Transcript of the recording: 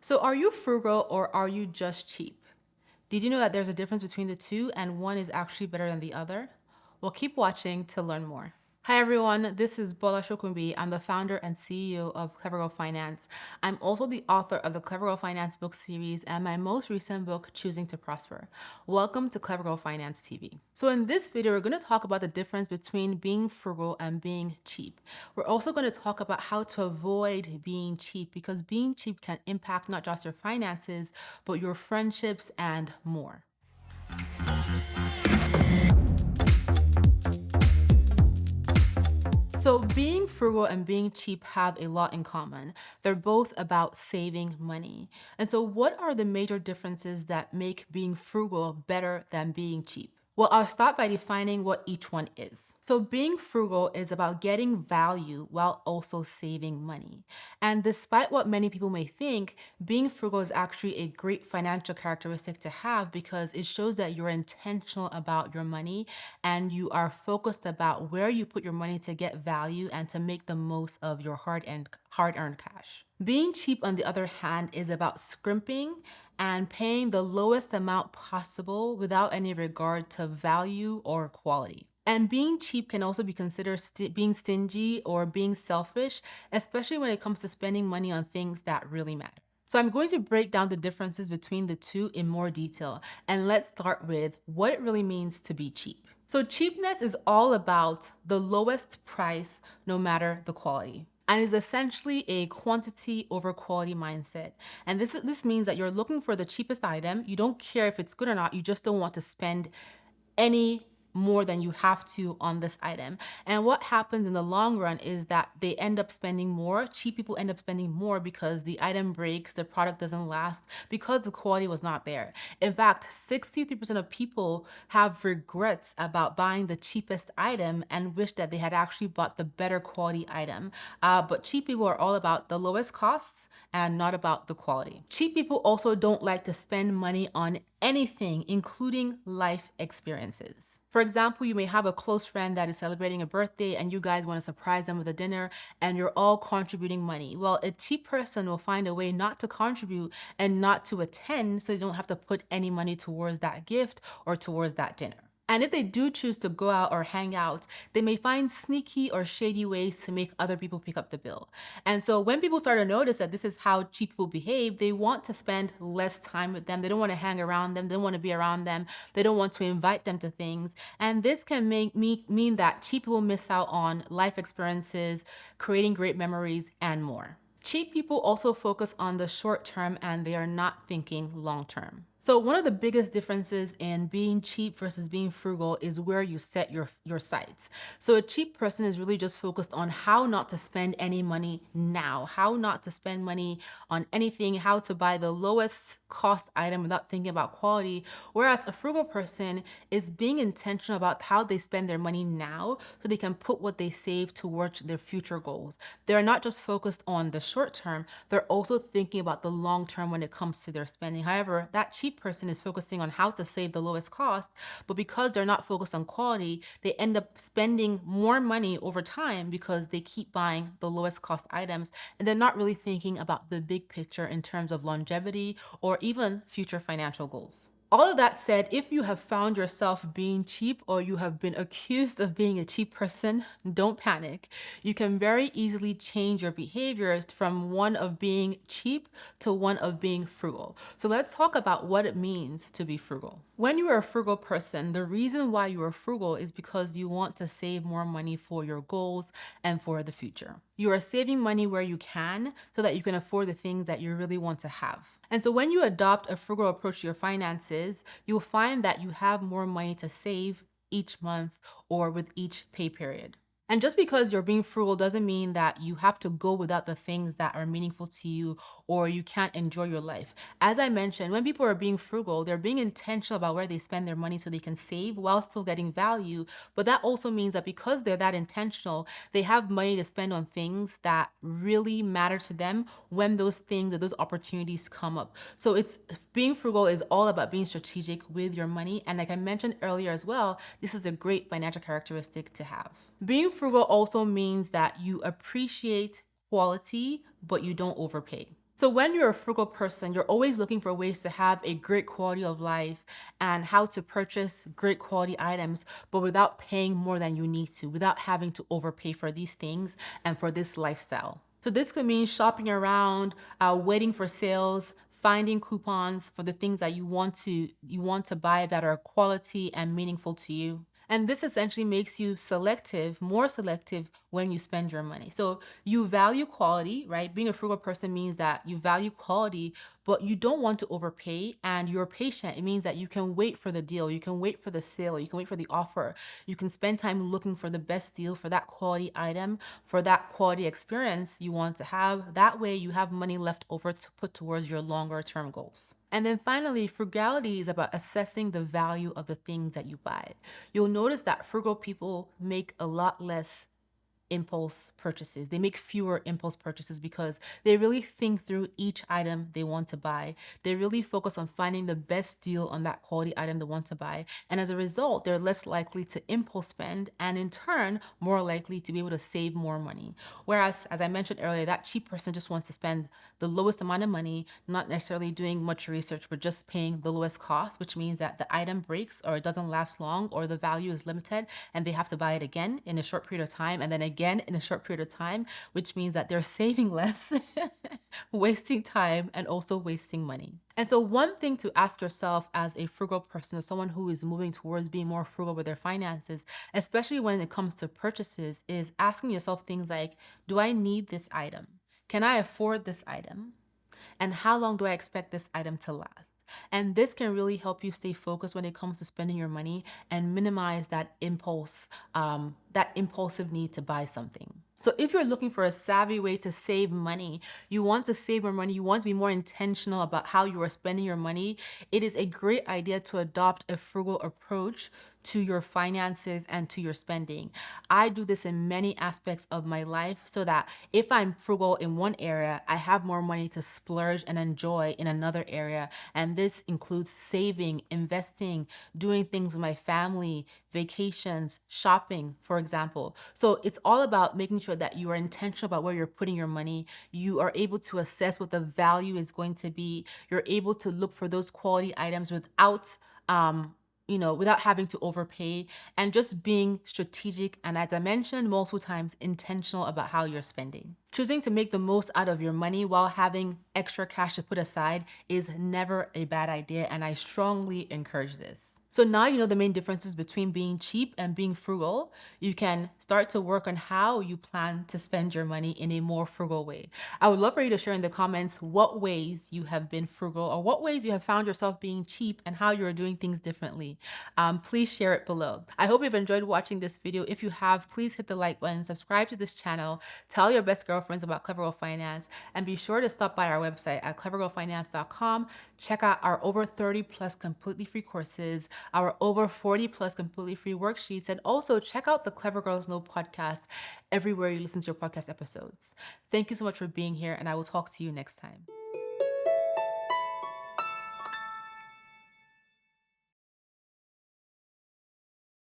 So, are you frugal or are you just cheap? Did you know that there's a difference between the two and one is actually better than the other? Well, keep watching to learn more. Hi everyone, this is Bola Shokumbi. I'm the founder and CEO of Clever Finance. I'm also the author of the Clever Finance book series and my most recent book, Choosing to Prosper. Welcome to Clever Finance TV. So in this video, we're going to talk about the difference between being frugal and being cheap. We're also going to talk about how to avoid being cheap because being cheap can impact not just your finances, but your friendships and more. So, being frugal and being cheap have a lot in common. They're both about saving money. And so, what are the major differences that make being frugal better than being cheap? Well, I'll start by defining what each one is. So, being frugal is about getting value while also saving money. And despite what many people may think, being frugal is actually a great financial characteristic to have because it shows that you're intentional about your money and you are focused about where you put your money to get value and to make the most of your hard-earned cash. Being cheap, on the other hand, is about scrimping and paying the lowest amount possible without any regard to value or quality. And being cheap can also be considered being stingy or being selfish, especially when it comes to spending money on things that really matter. So I'm going to break down the differences between the two in more detail. And let's start with what it really means to be cheap. So cheapness is all about the lowest price, no matter the quality, and is essentially a quantity over quality mindset. And this means that you're looking for the cheapest item. You don't care if it's good or not. You just don't want to spend any more than you have to on this item. And what happens in the long run is that they end up spending more. Cheap people end up spending more because the item breaks, the product doesn't last, because the quality was not there. In fact, 63% of people have regrets about buying the cheapest item and wish that they had actually bought the better quality item. But cheap people are all about the lowest costs and not about the quality. Cheap people also don't like to spend money on anything, including life experiences. For example, you may have a close friend that is celebrating a birthday and you guys want to surprise them with a dinner and you're all contributing money. Well, a cheap person will find a way not to contribute and not to attend so you don't have to put any money towards that gift or towards that dinner. And if they do choose to go out or hang out, they may find sneaky or shady ways to make other people pick up the bill. And so when people start to notice that this is how cheap people behave, they want to spend less time with them. They don't want to hang around them. They don't want to be around them. They don't want to invite them to things. And this can mean that cheap people miss out on life experiences, creating great memories, and more. Cheap people also focus on the short term and they are not thinking long term. So one of the biggest differences in being cheap versus being frugal is where you set your sights. So a cheap person is really just focused on how not to spend any money now, how not to spend money on anything, how to buy the lowest cost item without thinking about quality. Whereas a frugal person is being intentional about how they spend their money now so they can put what they save towards their future goals. They're not just focused on the short term, they're also thinking about the long term when it comes to their spending. However, that cheap person is focusing on how to save the lowest cost, but because they're not focused on quality, they end up spending more money over time because they keep buying the lowest cost items and they're not really thinking about the big picture in terms of longevity or even future financial goals. All of that said, if you have found yourself being cheap or you have been accused of being a cheap person, don't panic. You can very easily change your behavior from one of being cheap to one of being frugal. So let's talk about what it means to be frugal. When you are a frugal person, the reason why you are frugal is because you want to save more money for your goals and for the future. You are saving money where you can so that you can afford the things that you really want to have. And so when you adopt a frugal approach to your finances, you'll find that you have more money to save each month or with each pay period. And just because you're being frugal doesn't mean that you have to go without the things that are meaningful to you or you can't enjoy your life. As I mentioned, when people are being frugal, they're being intentional about where they spend their money so they can save while still getting value. But that also means that because they're that intentional, they have money to spend on things that really matter to them when those things or those opportunities come up. So it's being frugal is all about being strategic with your money. And like I mentioned earlier as well, this is a great financial characteristic to have. Being frugal also means that you appreciate quality, but you don't overpay. So when you're a frugal person, you're always looking for ways to have a great quality of life and how to purchase great quality items, but without paying more than you need to, without having to overpay for these things and for this lifestyle. So this could mean shopping around, waiting for sales, finding coupons for the things that you want to buy that are quality and meaningful to you. And this essentially makes you selective, more selective when you spend your money. So you value quality, right? Being a frugal person means that you value quality, but you don't want to overpay and you're patient. It means that you can wait for the deal, you can wait for the sale, you can wait for the offer. You can spend time looking for the best deal for that quality item, for that quality experience you want to have. That way you have money left over to put towards your longer term goals. And then finally, frugality is about assessing the value of the things that you buy. You'll notice that frugal people make a lot less impulse purchases. They make fewer impulse purchases because they really think through each item they want to buy. They really focus on finding the best deal on that quality item they want to buy. And as a result, they're less likely to impulse spend and in turn, more likely to be able to save more money. Whereas, as I mentioned earlier, that cheap person just wants to spend the lowest amount of money, not necessarily doing much research, but just paying the lowest cost, which means that the item breaks or it doesn't last long or the value is limited and they have to buy it again in a short period of time and then again in a short period of time, which means that they're saving less, wasting time, and also wasting money. And so, one thing to ask yourself as a frugal person or someone who is moving towards being more frugal with their finances, especially when it comes to purchases, is asking yourself things like, do I need this item? Can I afford this item? And how long do I expect this item to last? And this can really help you stay focused when it comes to spending your money and minimize that impulsive need to buy something. So if you're looking for a savvy way to save money, you want to save more money, you want to be more intentional about how you are spending your money, it is a great idea to adopt a frugal approach to your finances and to your spending. I do this in many aspects of my life so that if I'm frugal in one area, I have more money to splurge and enjoy in another area. And this includes saving, investing, doing things with my family, vacations, shopping, for example. So it's all about making sure that you are intentional about where you're putting your money. You are able to assess what the value is going to be. You're able to look for those quality items um, without having to overpay and just being strategic. And as I mentioned multiple times, intentional about how you're spending. Choosing to make the most out of your money while having extra cash to put aside is never a bad idea. And I strongly encourage this. So now you know the main differences between being cheap and being frugal. You can start to work on how you plan to spend your money in a more frugal way. I would love for you to share in the comments what ways you have been frugal or what ways you have found yourself being cheap and how you are doing things differently. Please share it below. I hope you've enjoyed watching this video. If you have, please hit the like button, subscribe to this channel, tell your best girlfriends about Clever Finance, and be sure to stop by our website at cleverfinance.com. Check out our over 30 plus completely free courses, our over 40 plus completely free worksheets, and also check out the Clever Girls Know podcast everywhere you listen to your podcast episodes. Thank you so much for being here, and I will talk to you next time.